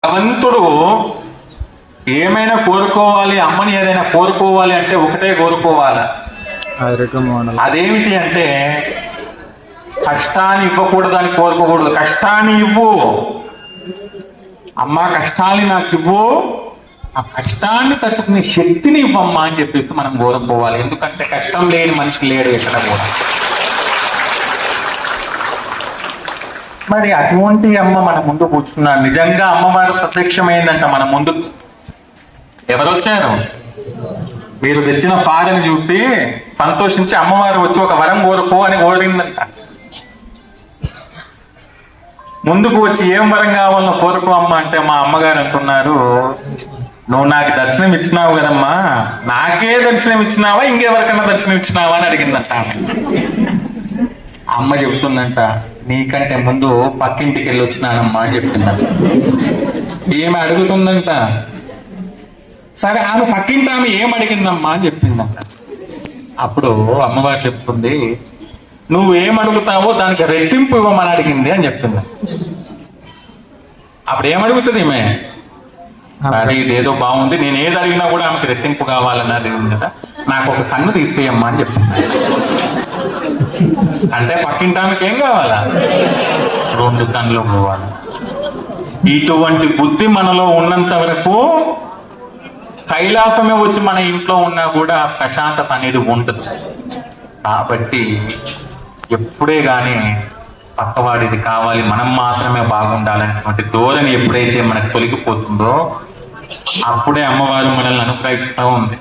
భగవంతుడు ఏమైనా కోరుకోవాలి, అమ్మని ఏదైనా కోరుకోవాలి అంటే ఒకటే కోరుకోవాలి. అదేమిటి అంటే కష్టాన్ని ఇవ్వకూడదు అని కోరుకోకూడదు. కష్టాన్ని ఇవ్వు అమ్మా, కష్టాన్ని నాకు ఇవ్వు, ఆ కష్టాన్ని తట్టుకునే శక్తిని ఇవ్వమ్మా అని చెప్పేసి మనం కోరుకోవాలి. ఎందుకంటే కష్టం లేని మనిషి లేడు ఎక్కడ కూడా. మరి అటువంటి అమ్మ మన ముందు కూర్చున్నారు. నిజంగా అమ్మవారు ప్రత్యక్షమైందంట మన ముందు. ఎవరు వచ్చారు? మీరు తెచ్చిన ఫాదని చూసి సంతోషించి అమ్మవారు వచ్చి ఒక వరం కోరుకో అని కోరిందంట. ముందుకు వచ్చి ఏం వరం కావాలో కోరుకో అమ్మ అంటే మా అమ్మగారు అంటున్నారు, నువ్వు నాకు దర్శనం ఇచ్చినావు కదమ్మా, నాకే దర్శనం ఇచ్చినావా ఇంకెవరికన్నా దర్శనం ఇచ్చినావా అని అడిగిందంట. అమ్మ చెప్తుందంట, నీకంటే ముందు పక్కింటికి వెళ్ళి వచ్చినానమ్మా అని చెప్పిందంట. ఏమి అడుగుతుందంట. సరే ఆమె పక్కింటి ఆమె ఏం అడిగిందమ్మా అని చెప్పిందంట. అప్పుడు అమ్మవారు చెప్తుంది, నువ్వు ఏం అడుగుతావో దానికి రెట్టింపు ఇవ్వమని అడిగింది అని చెప్పింది. అప్పుడు ఏమడుగుతుంది ఈమె? అదే ఇదేదో బాగుంది, నేను ఏది అడిగినా కూడా ఆమెకు రెట్టింపు కావాలని అడిగింది కదా, నాకు ఒక కన్ను తీసేయమ్మా అని చెప్పింది. అంటే పక్కింటి ఆమెకి ఏం కావాలా? 2 కన్నులు పోవాలి. ఇటువంటి బుద్ధి మనలో ఉన్నంత వరకు కైలాసమే వచ్చి మన ఇంట్లో ఉన్నా కూడా ప్రశాంతత అనేది ఉండదు. కాబట్టి ఎప్పుడే కానీ పక్కవాడిది కావాలి, మనం మాత్రమే బాగుండాలనేటువంటి ధోరణి ఎప్పుడైతే మనకు తొలగిపోతుందో అప్పుడే అమ్మవారు మనల్ని అనుగ్రహిస్తూ ఉంది.